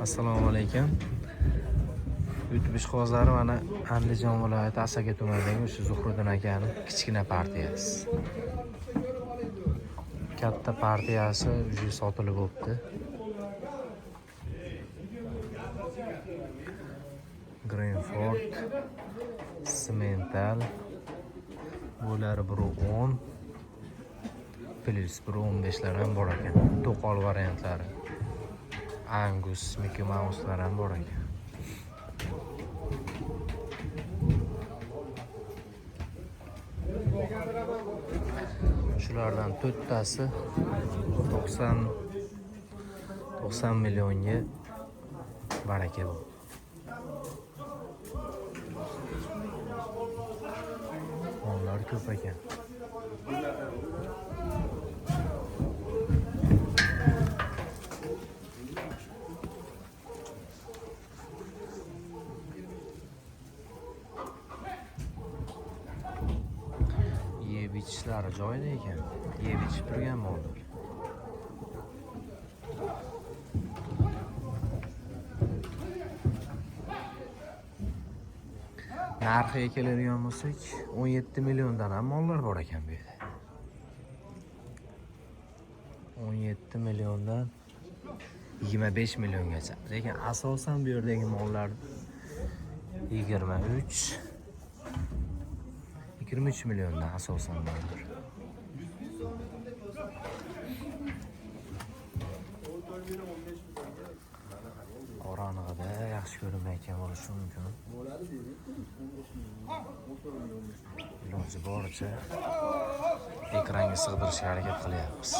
Assalomu alaykum. YouTube ishqibozlari mana Andijon viloyati Asaka tumanidagi o'sha Zuhriddin akaning kichkina partiyasi. Katta partiyasi уже sotilib o'tdi. Greenford, Simental, bular 110 plus 115lar ham bor ekan. To'qol variantlari. Angus, Mickey Mouse'lar ham bor ekan. Shulardan 4tasi 90 millionga baraka bu. Onlar ko'p ekan. Yeb ichishlari joyida ekan. Yeb ichib turgan mollar. Narxiga keladigan bo'lsak, 17 milliondan ham mollar bor ekan bu yerda. 17 milliondan 25 milliongacha. Lekin asosan bu yerdagi mollar 23 milliondan asosan mollar. Qorong'ida yaxshi ko'rinmayotgan bo'lishi mumkin. Iloji boricha ekranga sig'dirishga harakat qilyapmiz.